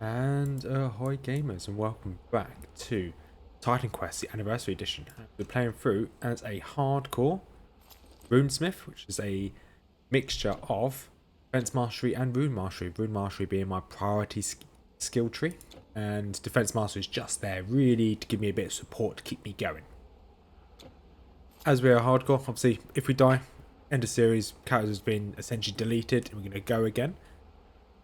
And hi gamers, and welcome back to Titan Quest, the Anniversary Edition. We're playing through as a hardcore runesmith, which is a mixture of defense mastery and rune mastery. Rune mastery being my priority skill tree, and defense mastery is just there really to give me a bit of support to keep me going. As we are hardcore, obviously if we die, end of series, character has been essentially deleted and we're going to go again.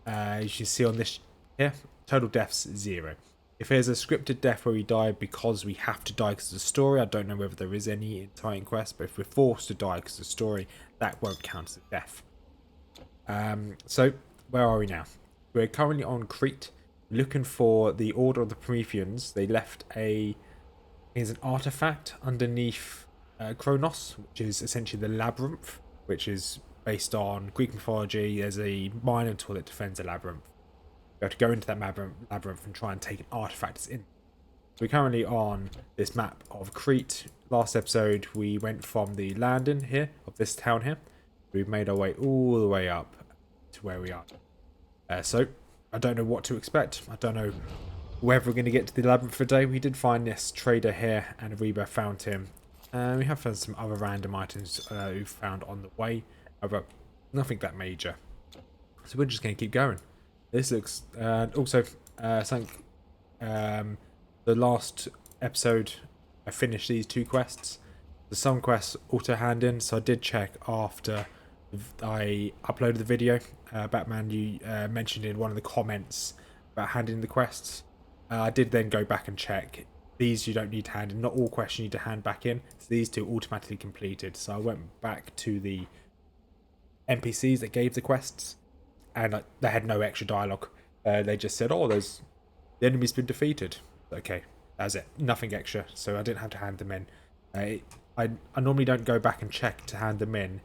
As you can see on this here, total deaths 0. If there's a scripted death where we die because we have to die because of the story, I don't know whether there is any in Titan Quest, but if we're forced to die because of the story, that won't count as a death. So, where are we now? We're currently on Crete, looking for the Order of the Prometheans. They left is an artifact underneath Kronos, which is essentially the labyrinth, which is based on Greek mythology. There's a minotaur that defends a labyrinth. You have to go into that labyrinth and try and take an artifact that's in. We're currently on this map of Crete. Last episode we went from the landing here of this town here. We've made our way all the way up to where we are. So I don't know what to expect. I don't know whether we're going to get to the labyrinth for a day. We did find this trader here, and Reba found him. We have found some other random items we found on the way, but nothing that major. So we're just going to keep going. This looks also something. The last episode, I finished these 2 quests. The some quests auto hand in, so I did check after I uploaded the video. Batman, you mentioned in one of the comments about handing the quests. I did then go back and check. These you don't need to hand in. Not all quests you need to hand back in. So these 2 automatically completed. So I went back to the NPCs that gave the quests, and they had no extra dialogue. They just said, "Oh, the enemy's been defeated." Okay, that's it. Nothing extra. So I didn't have to hand them in. I normally don't go back and check to hand them in.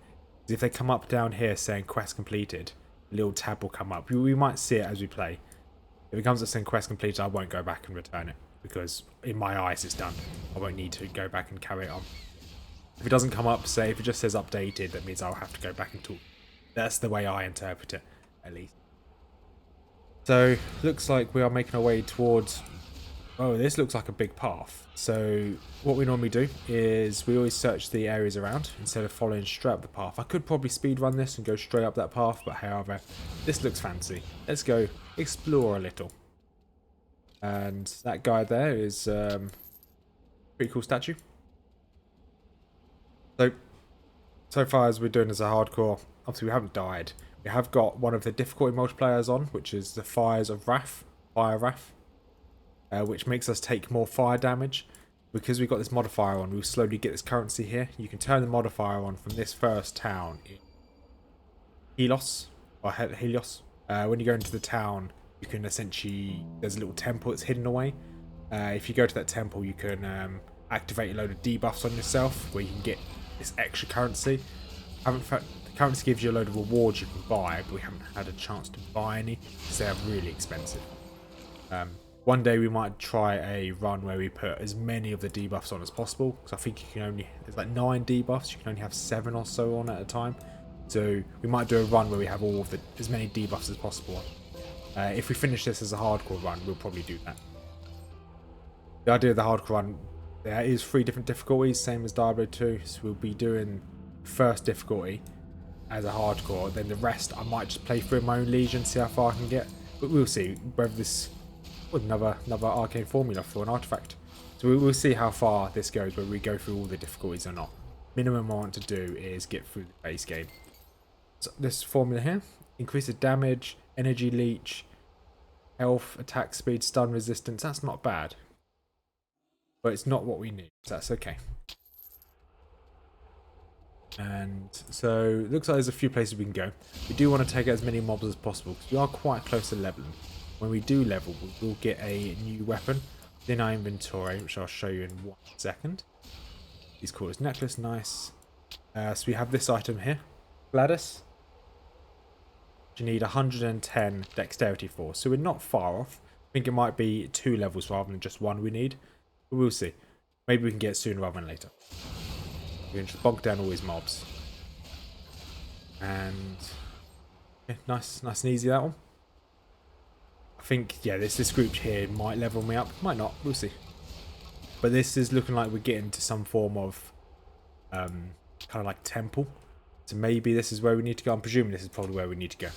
If they come up down here saying quest completed, a little tab will come up. We might see it as we play. If it comes up saying quest completed, I won't go back and return it, because in my eyes it's done. I won't need to go back and carry it on. If it doesn't come up, say if it just says updated, that means I'll have to go back and talk. That's the way I interpret it, at least. So looks like we are making our way towards. Oh, this looks like a big path. So what we normally do is we always search the areas around instead of following straight up the path. I could probably speed run this and go straight up that path, but however, this looks fancy. Let's go explore a little. And that guy there is pretty cool statue. So far as we're doing as a hardcore, obviously we haven't died. We have got one of the difficulty multipliers on, which is the Fires of Wrath, Fire Wrath, which makes us take more fire damage. Because we've got this modifier on, we'll slowly get this currency here. You can turn the modifier on from this first town in Helios. When you go into the town, you can essentially, there's a little temple that's hidden away. If you go to that temple, you can activate a load of debuffs on yourself, where you can get this extra currency. The currency gives you a load of rewards you can buy, but we haven't had a chance to buy any because they are really expensive. One day we might try a run where we put as many of the debuffs on as possible, because I think you can only, there's like 9 debuffs, you can only have 7 or so on at a time. So we might do a run where we have all of as many debuffs as possible on. If we finish this as a hardcore run, we'll probably do that. The idea of the hardcore run, there is 3 different difficulties, same as Diablo 2, so we'll be doing first difficulty as a hardcore, then the rest I might just play through my own Legion, see how far I can get, but we'll see whether this another arcane formula for an artifact. So we'll see how far this goes, whether we go through all the difficulties or not. Minimum I want to do is get through the base game. So this formula here increases damage, energy leech, health, attack speed, stun resistance. That's not bad, but it's not what we need, so that's okay. And so it looks like there's a few places we can go. We do want to take out as many mobs as possible because we are quite close to leveling. When we do level, we will get a new weapon in our inventory, which I'll show you in 1 second. He's called his necklace, nice. So we have this item here, Gladys. You need 110 dexterity for, so we're not far off. I think it might be 2 levels rather than just 1 we need, but we'll see. Maybe we can get it sooner rather than later. We can just bog down all these mobs. And yeah, nice and easy, that one. I think, yeah, this group here might level me up. Might not. We'll see. But this is looking like we're getting to some form of kind of like temple. So maybe this is where we need to go. I'm presuming this is probably where we need to go.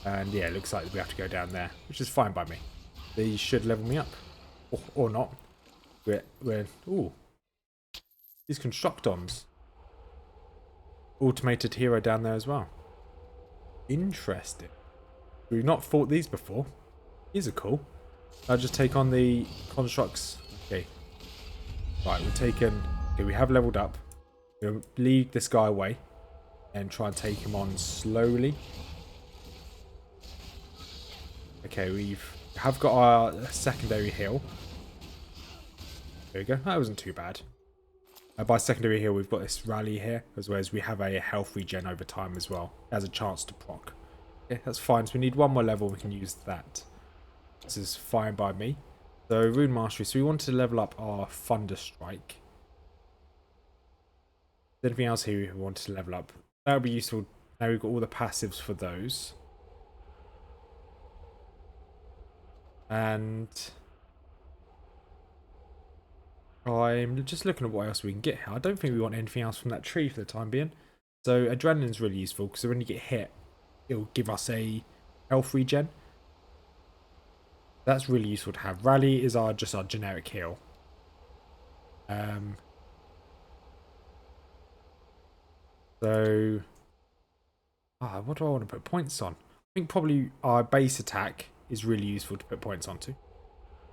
And yeah, it looks like we have to go down there, which is fine by me. These should level me up. Or not. Ooh. These Constructons. Automated hero down there as well. Interesting. We've not fought these before. These are cool. I'll just take on the constructs. Okay. Right, we're taking... Okay, we have leveled up. We'll lead this guy away. And try and take him on slowly. Okay, we have got our secondary heal. There we go. That wasn't too bad. By secondary heal, we've got this rally here, as well as we have a health regen over time as well. As a chance to proc. Okay, that's fine. So we need one more level. We can use that. This is fine by me. So Rune Mastery. So we want to level up our Thunder Strike. Anything else here we want to level up? That would be useful. Now we've got all the passives for those. And I'm just looking at what else we can get here. I don't think we want anything else from that tree for the time being. So Adrenaline's really useful because when you get hit, it'll give us a health regen. That's really useful to have. Rally is just our generic heal. So what do I want to put points on? I think probably our base attack is really useful to put points onto.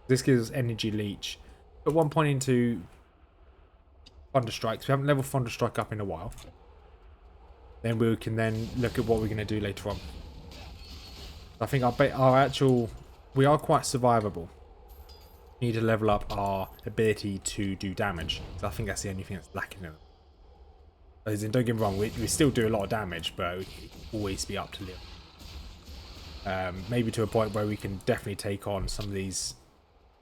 This gives us energy leech. Put 1 point into Thunder Strikes. We haven't leveled Thunder Strike up in a while. Then we can then look at what we're going to do later on. I think we are quite survivable. We need to level up our ability to do damage. So I think that's the only thing that's lacking in it. As in, don't get me wrong, we still do a lot of damage, but we can always be up to level. Maybe to a point where we can definitely take on some of these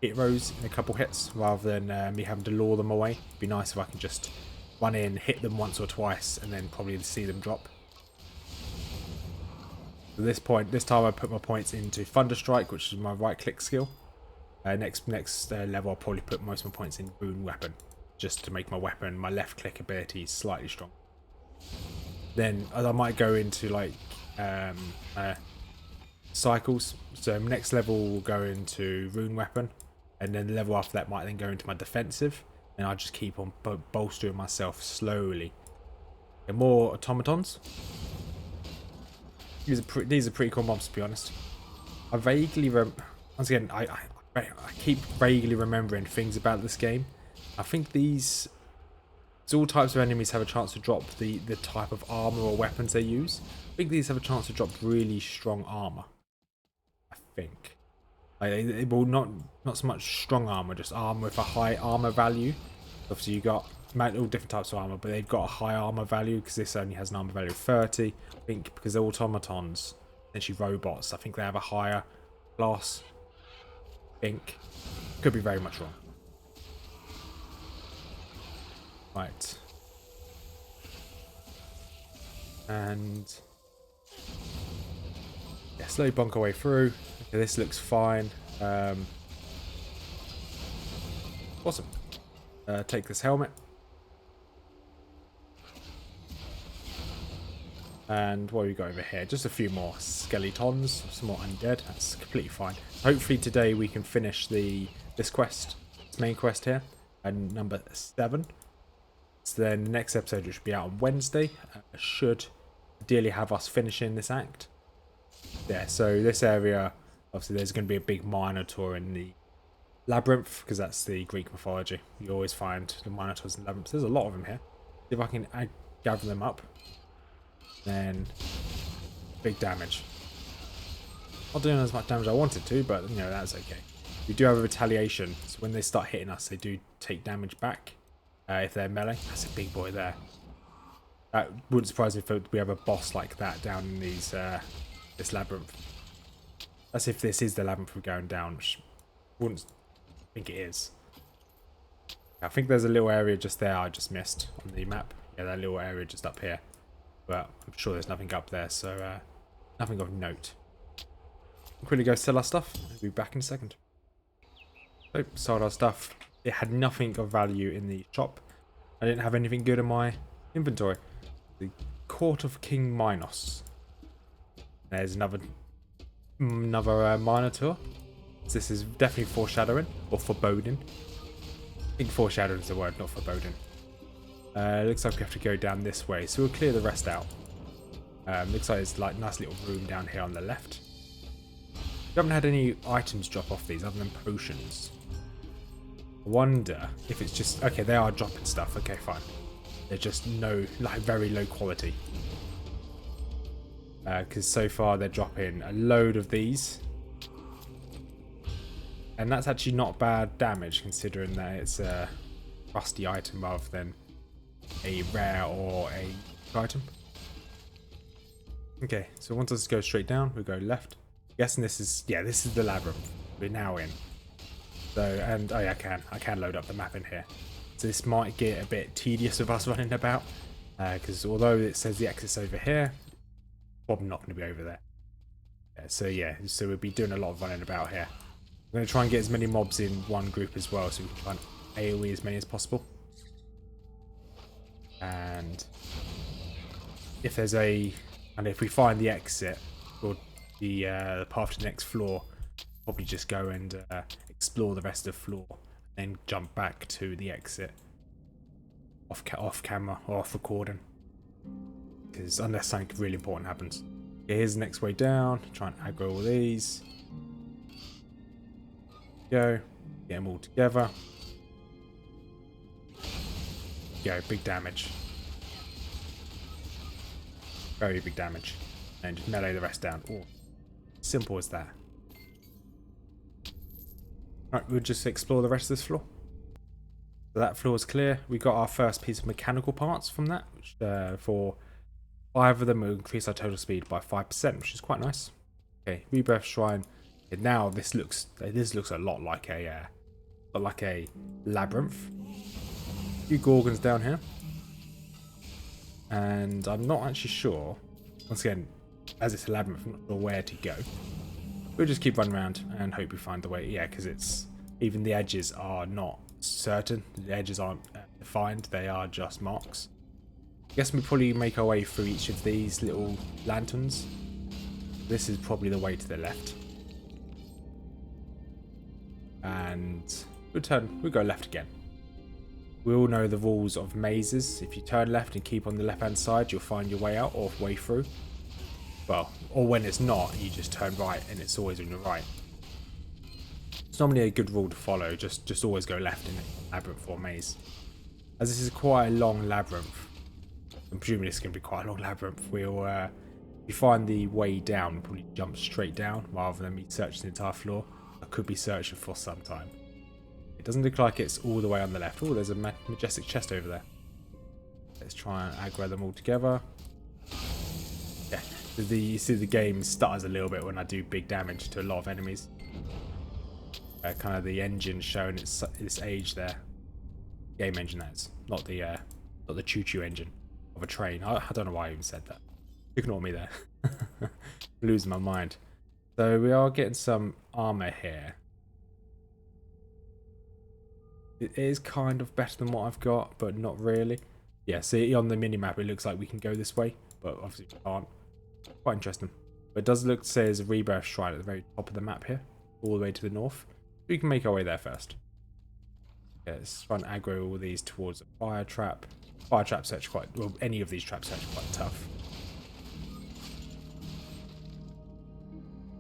heroes in a couple hits rather than me having to lure them away. It'd be nice if I can just run in, hit them once or twice, and then probably see them drop. At this time I put my points into Thunder Strike, which is my right click skill. Next level I'll probably put most of my points in Rune Weapon, just to make my weapon, my left click ability slightly strong. Then I might go into like cycles. So next level will go into Rune Weapon, and then the level after that might then go into my defensive, and I'll just keep on bolstering myself slowly. And more automatons. These are pretty cool mobs, to be honest. I vaguely once again I keep vaguely remembering things about this game. I think all types of enemies have a chance to drop the type of armor or weapons they use. I think these have a chance to drop really strong armor. I think. Like, well, not so much strong armor, just armor with a high armor value. Obviously, you got all different types of armor, but they've got a high armor value because this only has an armor value of 30. I think because they're automatons, essentially robots, I think they have a higher class. I think. Could be very much wrong. Right. And yeah, slowly bonk our way through. Okay, this looks fine. Awesome. Take this helmet. And what have we got over here? Just a few more skeletons, some more undead. That's completely fine. Hopefully today we can finish this quest, this main quest here, and number 7. So then the next episode, which should be out on Wednesday, should ideally have us finishing this act. Yeah, so this area, obviously there's going to be a big Minotaur in the labyrinth, because that's the Greek mythology. You always find the Minotaurs in labyrinths. There's a lot of them here. See if I can gather them up. Then big damage. Not doing as much damage as I wanted to, but you know, that's okay. We do have a retaliation, so when they start hitting us, they do take damage back if they're melee. That's a big boy there. That wouldn't surprise me if we have a boss like that down in these this labyrinth. That's if this is the labyrinth we're going down, which I wouldn't think it is. I think there's a little area just there I just missed on the map. Yeah, that little area just up here. But I'm sure there's nothing up there, so nothing of note. We'll quickly go sell our stuff. I'll be back in a second. So, sold our stuff. It had nothing of value in the shop. I didn't have anything good in my inventory. The Court of King Minos. There's another Minotaur. This is definitely foreshadowing, or foreboding. I think foreshadowing is the word, not foreboding. Looks like we have to go down this way, so we'll clear the rest out. Looks like it's like a nice little room down here on the left. We haven't had any items drop off these other than potions. I wonder if it's just... Okay, they are dropping stuff. Okay, fine. They're just very low quality. Because so far they're dropping a load of these. And that's actually not bad damage considering that it's a rusty item rather than a rare or a item. Okay, so once us go straight down, we go left. Guessing this is the labyrinth we're now in. So, and oh yeah, I can load up the map in here. So this might get a bit tedious of us running about, because although it says the exit's over here, probably not going to be over there. So we'll be doing a lot of running about here. I'm going to try and get as many mobs in one group as well, so we can try and AoE as many as possible. And if we find the exit or the path to the next floor, probably just go and explore the rest of the floor, and then jump back to the exit off camera or off recording. Because unless something really important happens. Okay, here's the next way down. Try and aggro all these. Go. Get them all together. Go. Big damage. Very big damage. And just melee the rest down. Oh, simple as that. Right, we'll just explore the rest of this floor. So that floor is clear. We got our first piece of mechanical parts from that, which for 5 of them will increase our total speed by 5%, which is quite nice. Okay, Rebirth Shrine. And now this looks a lot like a labyrinth. A few gorgons down here, and I'm not actually sure. Once again, as it's a labyrinth, I'm not sure where to go. We'll just keep running around and hope we find the way. Yeah, because it's even the edges are not certain. The edges aren't defined. They are just marks. I guess we probably make our way through each of these little lanterns. This is probably the way to the left. And we'll go left again. We all know the rules of mazes. If you turn left and keep on the left hand side, you'll find your way out or way through. Well, or when it's not, you just turn right and it's always on your right. It's normally a good rule to follow. Just always go left in a labyrinth or maze. As this is quite a long labyrinth, I'm presuming this is going to be quite a long labyrinth. We'll, if you find the way down, we'll probably jump straight down rather than me searching the entire floor. I could be searching for some time. It doesn't look like it's all the way on the left. Oh, there's a majestic chest over there. Let's try and aggro them all together. Yeah, you see the game stutters a little bit when I do big damage to a lot of enemies. Kind of the engine showing its age there. Game engine, that is, not the choo-choo engine of a train. I don't know why I even said that. Ignore me there. Losing my mind. So we are getting some armor here. It is kind of better than what I've got, but not really. Yeah, see on the minimap it looks like we can go this way, but obviously we can't. Quite interesting. But it does look to say there's a Rebirth Shrine at the very top of the map here, all the way to the north. We can make our way there first. Yeah, let's try and aggro all these towards a fire trap. Fire traps actually quite, well, any of these traps are actually quite tough.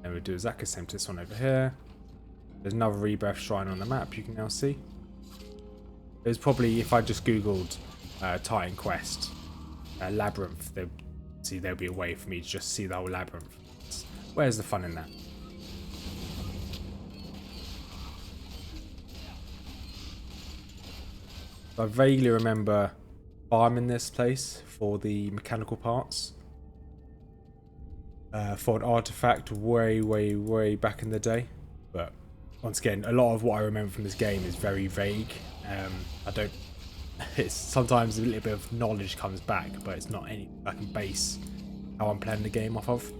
And we'll do exactly the same to this one over here. There's another Rebirth Shrine on the map you can now see. There's probably, if I just googled Titan Quest Labyrinth, there'll be a way for me to just see the whole labyrinth. Where's the fun in that? I vaguely remember farming this place for the mechanical parts. For an artifact way back in the day. But once again, a lot of what I remember from this game is very vague. It's sometimes a little bit of knowledge comes back, but it's not anything I can base how I'm playing the game off of.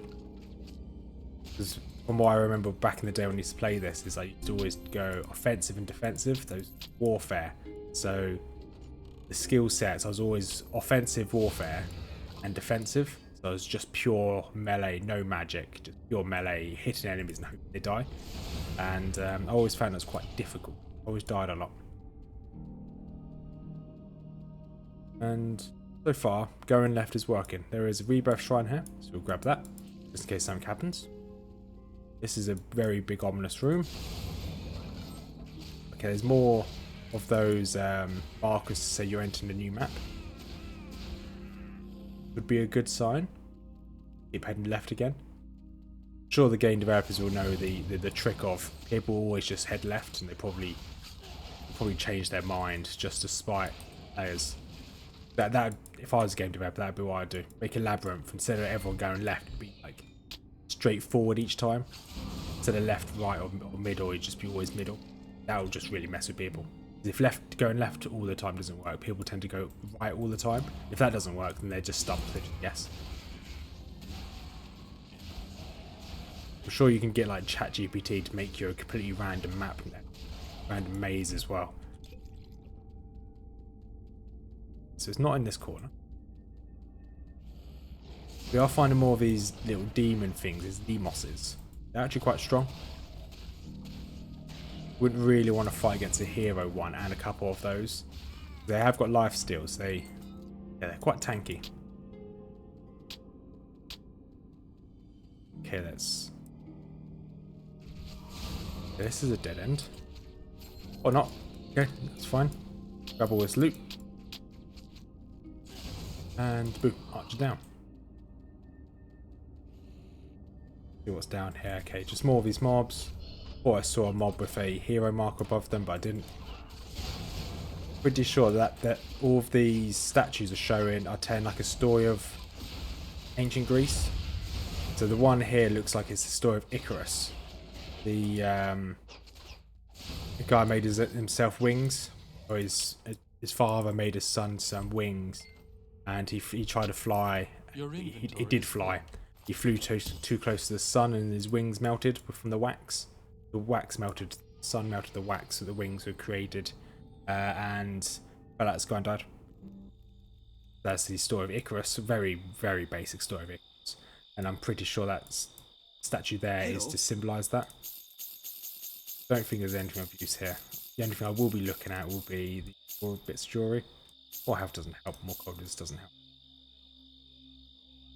Because from what I remember back in the day when I used to play this, is I used to always go offensive and defensive, those warfare. So the skill sets, I was always offensive warfare and defensive. So it was just pure melee, no magic, just pure melee, hitting enemies and hoping they die. And I always found it was quite difficult. I always died a lot. And so far, going left is working. There is a rebirth shrine here, so we'll grab that, just in case something happens. This is a very big ominous room. Okay, there's more of those markers to say you're entering a new map. Would be a good sign. Keep heading left again. I'm sure the game developers will know the trick of people always just head left, and they probably change their mind just to spite players. That if I was a game developer, that'd be what I'd do. Make a labyrinth instead of everyone going left. It'd be like straightforward each time. Instead of left, right, or middle, it'd just be always middle. That will just really mess with people. If going left all the time doesn't work, people tend to go right all the time. If that doesn't work, then they're just stumped. They just guess. I'm sure you can get like ChatGPT to make you a completely random map, random maze as well. So it's not in this corner. We are finding more of these little demon things, these demosses. They're actually quite strong. Wouldn't really want to fight against a hero one and a couple of those. They have got life steals. They're quite tanky. Okay, this is a dead end. Or not. Okay, that's fine. Grab all this loot. And boom, archer down. See what's down here. Okay, just more of these mobs. Thought I saw a mob with a hero marker above them, but I didn't. Pretty sure that all of these statues are telling like a story of ancient Greece. So the one here looks like it's the story of Icarus. The guy made himself wings, or his father made his son some wings. And he tried to fly. He did fly. He flew too close to the sun, and his wings melted from the wax. The wax melted. The sun melted the wax, so the wings were created. And fell out of the sky and died. That's the story of Icarus. Very, very basic story of Icarus. And I'm pretty sure that statue there is to symbolise that. Don't think there's anything of use here. The only thing I will be looking at will be the 4 bits of jewellery. More health doesn't help, more coldness doesn't help.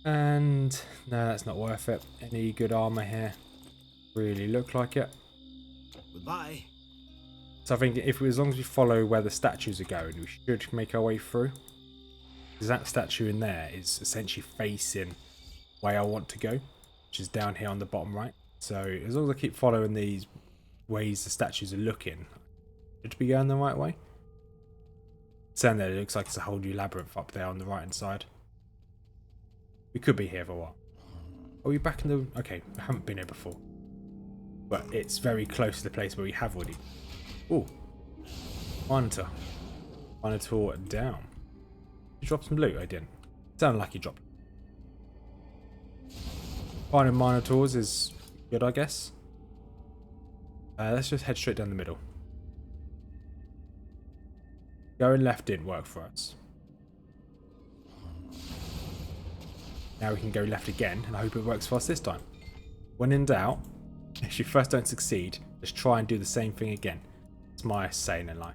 And no, that's not worth it. Any good armor here? Really look like it. Goodbye. So I think as long as we follow where the statues are going, we should make our way through. Because that statue in there is essentially facing where I want to go, which is down here on the bottom right. So as long as I keep following these ways the statues are looking, I should be going the right way. Down there, it looks like it's a whole new labyrinth up there on the right hand side. We could be here for a while. Are we back in the... Okay, I haven't been here before. But it's very close to the place where we have already... Ooh. Monitor. Monitor down. Did you drop some loot? I didn't. Sounded like you dropped. Finding Minotaurs is good, I guess. Let's just head straight down the middle. Going left didn't work for us. Now we can go left again, and I hope it works for us this time. When in doubt, if you first don't succeed, just try and do the same thing again. It's my saying in life.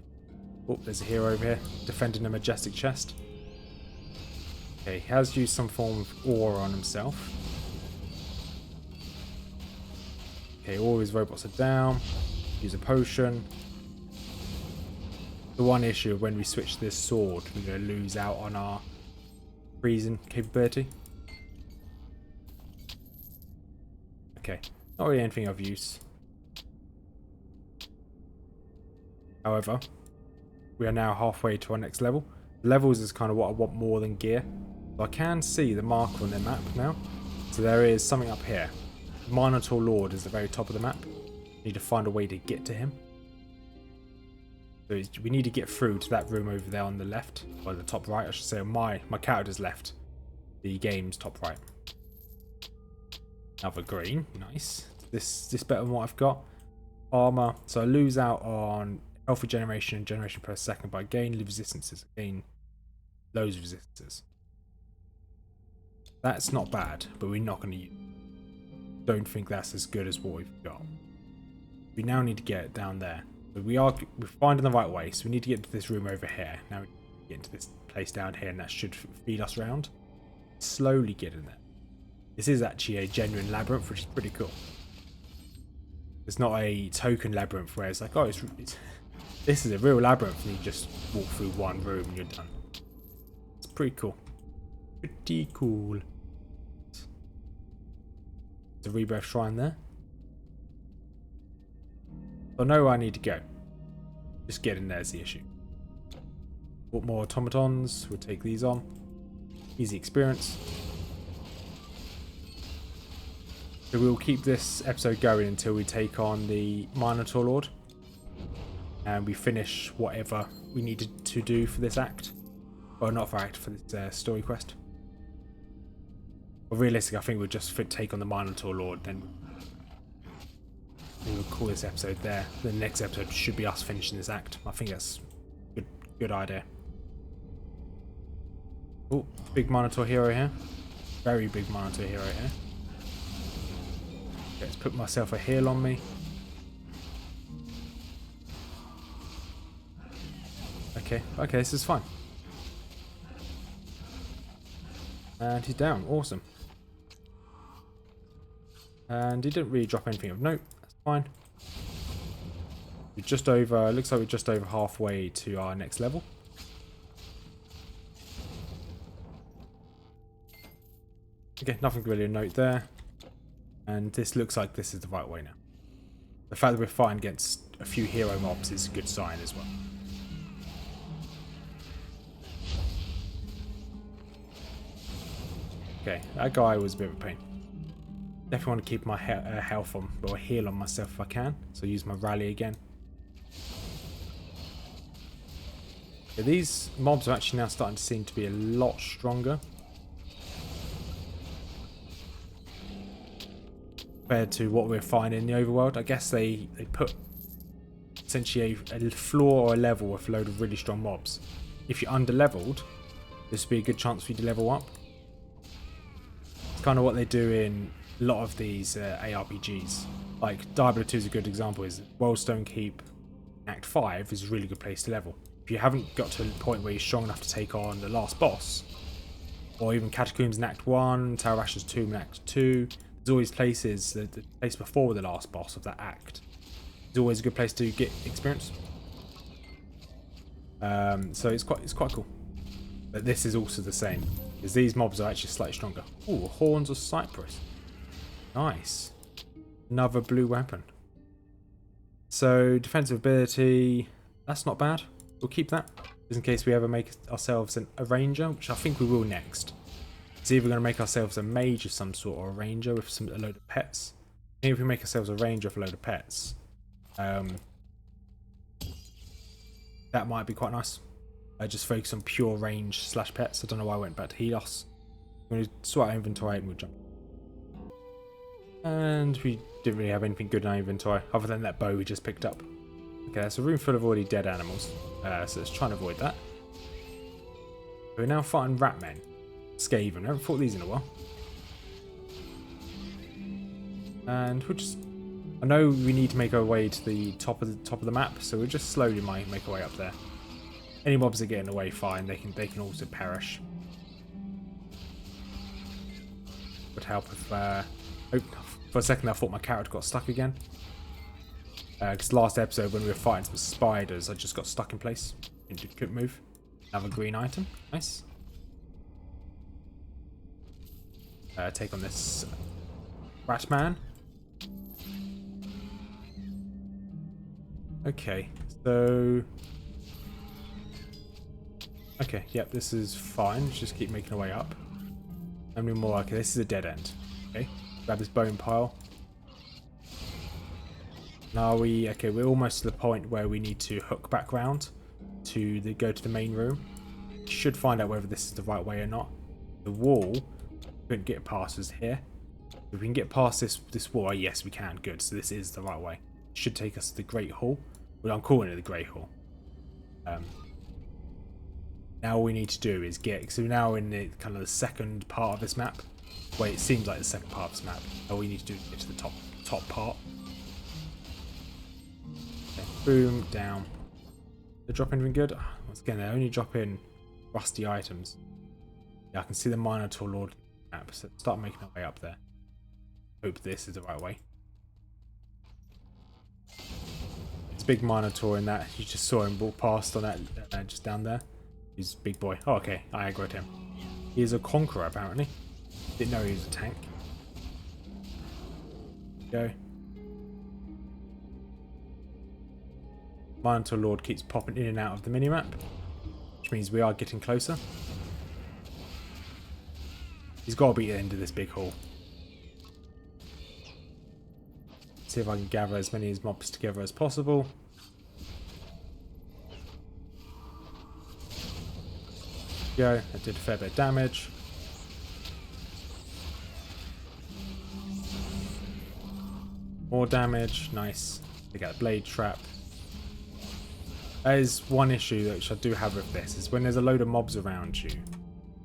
Oh, there's a hero over here, defending a majestic chest. Okay, he has used some form of aura on himself. Okay, all his robots are down. Use a potion. The one issue of when we switch this sword, we're going to lose out on our freezing capability. Okay, not really anything of use. However, we are now halfway to our next level. Levels is kind of what I want more than gear. So I can see the marker on the map now. So there is something up here. Minotaur Lord is the very top of the map. Need to find a way to get to him. So we need to get through to that room over there on the left, or the top right, I should say. My character's left. The game's top right. Another green. Nice. This better than what I've got. Armor. So I lose out on health regeneration and generation per second, but I gain resistances. I gain loads of resistances. That's not bad, but we're not going to use it. Don't think that's as good as what we've got. We now need to get down there. But we're finding the right way, so we need to get to this room over here. Now we get into this place down here, and that should feed us around. Slowly get in there. This is actually a genuine labyrinth, which is pretty cool. It's not a token labyrinth where it's like, oh, this is a real labyrinth, and you just walk through one room and you're done. It's pretty cool. Pretty cool. There's a rebirth shrine there. I know where I need to go. Just getting there is the issue. What more automatons? We'll take these on. Easy experience. So we'll keep this episode going until we take on the Minotaur Lord. And we finish whatever we needed to do for this act. Well, not for act, for this story quest. But realistically, I think we'll just take on the Minotaur Lord, then we'll call this episode there. The next episode should be us finishing this act. I think that's a good idea. Oh, big Minotaur hero here. Very big Minotaur hero here. Okay, let's put myself a heal on me. Okay, this is fine. And he's down, awesome. And he didn't really drop anything of note, that's fine. We're just over, looks like we're just over halfway to our next level. Okay, nothing really to note there. And this looks like this is the right way now. The fact that we're fighting against a few hero mobs is a good sign as well. Okay, that guy was a bit of a pain. Definitely want to keep my health on, or heal on myself if I can. So use my rally again. Yeah, these mobs are actually now starting to seem to be a lot stronger compared to what we're finding in the overworld. I guess they put essentially a floor or a level with a load of really strong mobs. If you're under-leveled, this would be a good chance for you to level up. It's kind of what they do in a lot of these ARPGs. Like Diablo 2 is a good example. Is Wellstone Keep Act 5 is a really good place to level. If you haven't got to the point where you're strong enough to take on the last boss, or even Catacombs in Act 1, Tower Ashes 2 in Act 2, there's always places, the place before the last boss of that act is always a good place to get experience. So it's quite cool. But this is also the same, because these mobs are actually slightly stronger. Ooh, Horns of Cypress. Nice. Another blue weapon. So defensive ability, that's not bad. We'll keep that, just in case we ever make ourselves a ranger, which I think we will next. It's either going to make ourselves a mage of some sort or a ranger with a load of pets. Maybe if we make ourselves a ranger with a load of pets, that might be quite nice. I just focus on pure range / pets. I don't know why I went back to Helos. I'm going to sort our inventory out and we'll jump. And we didn't really have anything good in our inventory other than that bow we just picked up. Okay, that's a room full of already dead animals. So let's try and avoid that. We're now fighting Ratmen. Skaven. I haven't fought these in a while. And we'll just... I know we need to make our way to the top of the map, so we'll just slowly make our way up there. Any mobs that get in the way, fine. They can also perish. Would help if... for a second I thought my character got stuck again. Because last episode when we were fighting some spiders, I just got stuck in place. Couldn't move. Another green item. Nice. Take on this rat man. Okay, so... Okay, yep, this is fine. Let's just keep making our way up. How many more? Okay, this is a dead end. Okay, grab this bone pile. Now we're almost to the point where we need to hook back round to go to the main room. Should find out whether this is the right way or not. The wall couldn't get past us here. If we can get past this wall, yes we can, good. So this is the right way. It should take us to the Great Hall. Well, I'm calling it the Great Hall. Now all we need to do is get, so now in the kind of the second part of this map. Wait, it seems like the second part of this map. All we need to do is get to the top part. Okay, boom, down. They drop anything good? Once again, they only drop in rusty items. Yeah, I can see the Minotaur Lord map, so start making our way up there. Hope this is the right way. It's a big Minotaur in that. You just saw him walk past on that, just down there. He's a big boy. Oh, okay, I aggroed him. He is a conqueror, apparently. Didn't know he was a tank. Go. Minotaur Lord keeps popping in and out of the minimap, which means we are getting closer. He's got to be at the end of this big hall. See if I can gather as many mobs together as possible. Go. That did a fair bit of damage. More damage. Nice. They got a blade trap. That is one issue which I do have with this, is when there's a load of mobs around you,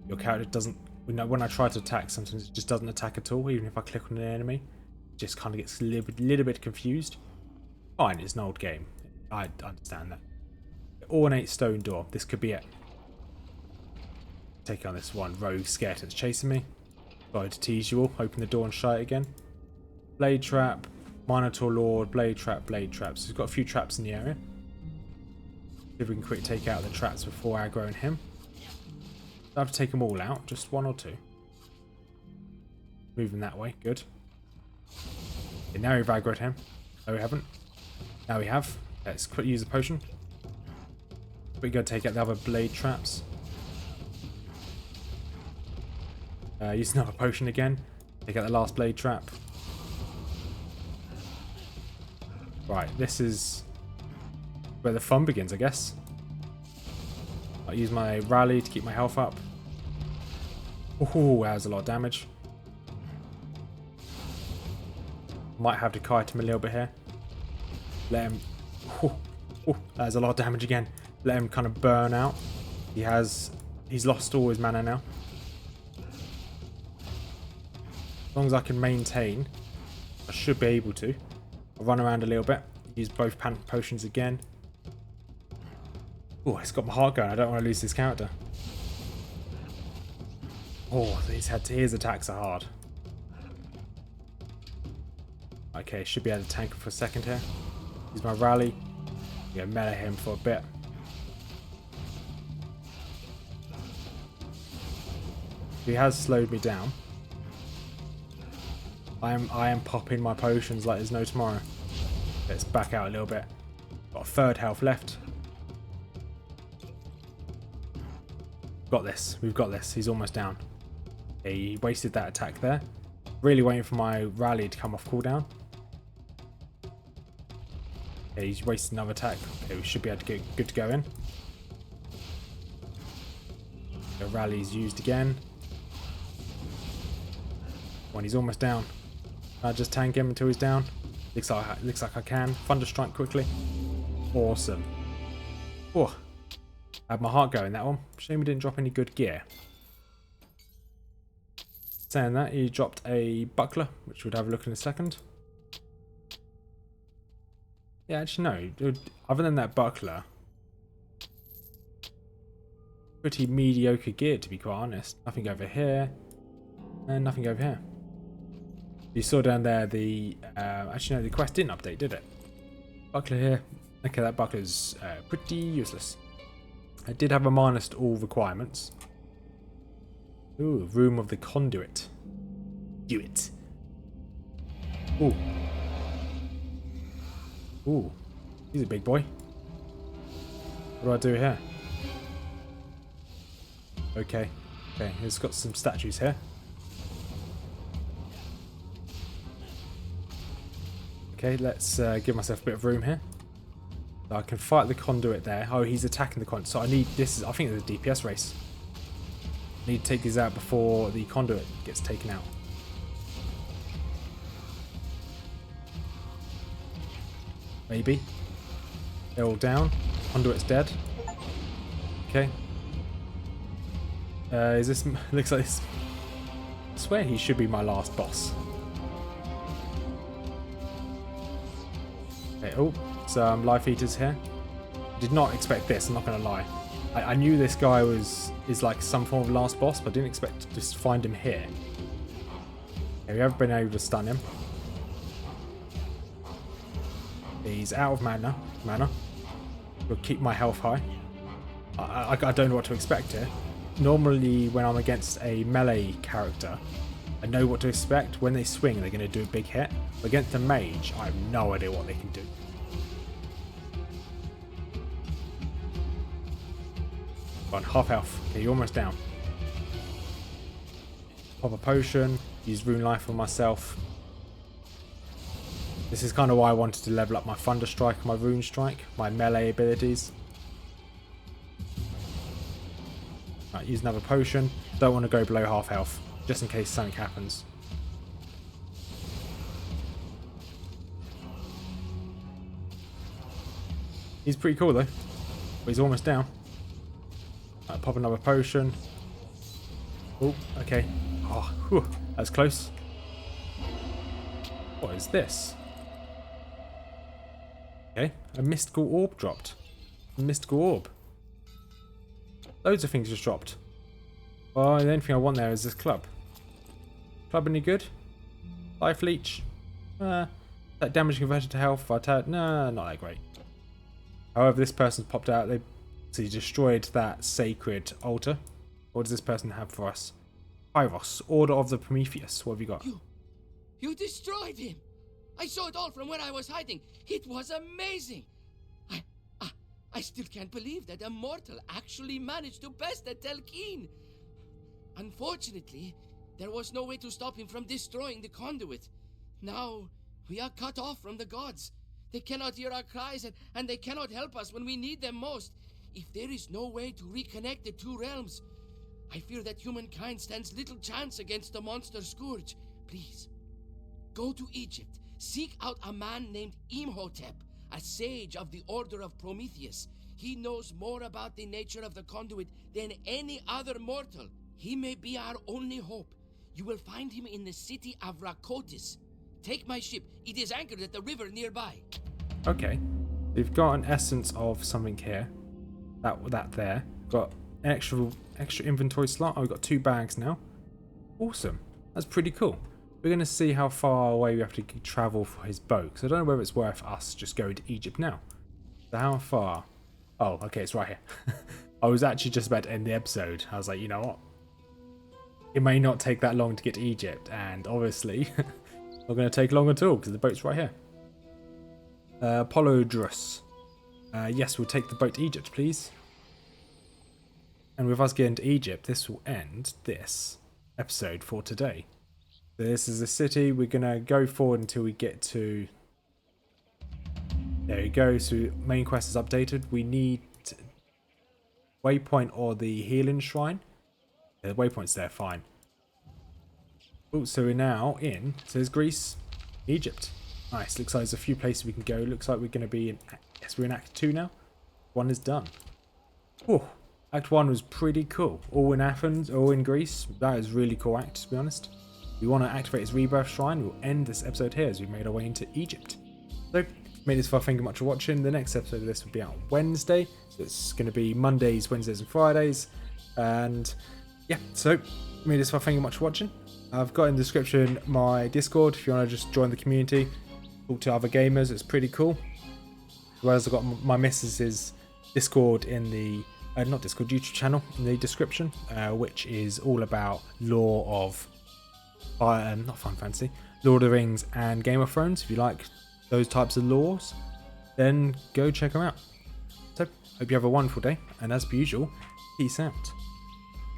your character doesn't, when I try to attack, sometimes it just doesn't attack at all, even if I click on an enemy. It just kind of gets a little bit confused. Fine, it's an old game. I understand that. Ornate stone door. This could be it. Take on this one rogue scared that's chasing me. Sorry to tease you all. Open the door and shut it again. Blade trap. Minotaur Lord. Blade trap. Blade traps. So we've got a few traps in the area. See if we can quickly take out the traps before aggroing him. Don't have to take them all out. Just one or two. Moving that way. Good. Okay, now we've aggroed him. No, we haven't. Now we have. Let's quickly use the potion. We're going to take out the other blade traps. Use another potion again. Take out the last blade trap. Right, this is where the fun begins, I guess. I'll use my rally to keep my health up. Ooh, that was a lot of damage. Might have to kite him a little bit here. Let him... Ooh, that was a lot of damage again. Let him kind of burn out. He's lost all his mana now. As long as I can maintain, I should be able to. I'll run around a little bit. Use both potions again. Oh, it's got my heart going. I don't want to lose this character. Oh, his attacks are hard. Okay, should be able to tank him for a second here. Use my rally. Yeah, melee him for a bit. He has slowed me down. I am popping my potions like there's no tomorrow. Let's back out a little bit. Got a third health left. Got this. We've got this. He's almost down. Okay, he wasted that attack there. Really waiting for my rally to come off cooldown. Okay, he's wasted another attack. Okay, we should be able to get good to go in. The rally's used again. When he's almost down. I just tank him until he's down. Looks like I can. Thunder strike quickly. Awesome. Oh, I had my heart going that one. Shame we didn't drop any good gear. Saying that, he dropped a buckler, which we'll have a look in a second. Yeah, actually no. Other than that buckler, pretty mediocre gear to be quite honest. Nothing over here, and nothing over here. You saw down there the... actually no, the quest didn't update, did it? Buckler here. Okay, that buckler's pretty useless. I did have a minus to all requirements. Ooh, room of the conduit. Do it. Ooh. Ooh. He's a big boy. What do I do here? Okay. Okay, it's got some statues here. Okay, let's give myself a bit of room here. So I can fight the conduit there. Oh, he's attacking the conduit. So I need this. I think it's a DPS race. I need to take these out before the conduit gets taken out. Maybe. They're all down. Conduit's dead. Okay. Is this... Looks like this... I swear he should be my last boss. Okay, oh, some life eaters here. Did not expect this, I'm not going to lie. I knew this guy is like some form of last boss, but I didn't expect to just find him here. Okay, we have been able to stun him. He's out of mana. We'll keep my health high. I don't know what to expect here. Normally, when I'm against a melee character, I know what to expect. When they swing, they're going to do a big hit. But against a mage, I have no idea what they can do. On half health. Okay, you're almost down. Pop a potion. Use rune life on myself. This is kind of why I wanted to level up my Thunder Strike and my Rune Strike, my melee abilities. Right, use another potion. Don't want to go below half health, just in case something happens. He's pretty cool though, but he's almost down. Right, pop another potion. Oh, okay. Oh, whew, that's close. What is this? Okay, a mystical orb dropped. A mystical orb. Loads of things just dropped. Oh, the only thing I want there is this club. Club any good? Life leech. That damage converted to health. No, not that great. However, this person's popped out. They destroyed that sacred altar. What does this person have for us? Pyros, Order of the Prometheus. What have you got? You destroyed him! I saw it all from where I was hiding. It was amazing. I still can't believe that a mortal actually managed to best at Tolkien. Unfortunately, there was no way to stop him from destroying the conduit. Now, we are cut off from the gods. They cannot hear our cries and they cannot help us when we need them most. If there is no way to reconnect the two realms, I fear that humankind stands little chance against the monster scourge. Please, go to Egypt. Seek out a man named Imhotep, a sage of the Order of Prometheus. He knows more about the nature of the conduit than any other mortal. He may be our only hope. You will find him in the city of Rakotis. Take my ship. It is anchored at the river nearby. Okay. We've got an essence of something here. That there. Got an extra inventory slot. Oh, we've got 2 bags now. Awesome. That's pretty cool. We're going to see how far away we have to travel for his boat. Because I don't know whether it's worth us just going to Egypt now. So how far? Oh, okay, it's right here. I was actually just about to end the episode. I was like, you know what? It may not take that long to get to Egypt. And obviously, not going to take long at all because the boat's right here. Apollodrus. Yes, we'll take the boat to Egypt, please. And with us getting to Egypt, this will end this episode for today. This is the city. We're going to go forward until we get to... There we go. So main quest is updated. We need waypoint or the healing shrine. The waypoint's there, fine. Oh, so we're now in... So there's Greece, Egypt. Nice. Looks like there's a few places we can go. Looks like we're going to be in... Yes, we're in Act 2 now. 1 is done. Oh, Act 1 was pretty cool. All in Athens, all in Greece. That is really cool act, to be honest. We want to activate his rebirth shrine. We'll end this episode here as we've made our way into Egypt. So, made this far. Thank you much for watching. The next episode of this will be out Wednesday. So it's going to be Mondays, Wednesdays, and Fridays. And yeah, so made this far. Thank you much for watching. I've got in the description my Discord if you want to just join the community, talk to other gamers. It's pretty cool. As well as I've got my missus's Discord in the not Discord, YouTube channel in the description, which is all about lore of not Final Fantasy, Lord of the Rings and Game of Thrones. If you like those types of lores, then go check them out. So, hope you have a wonderful day, and as per usual, peace out.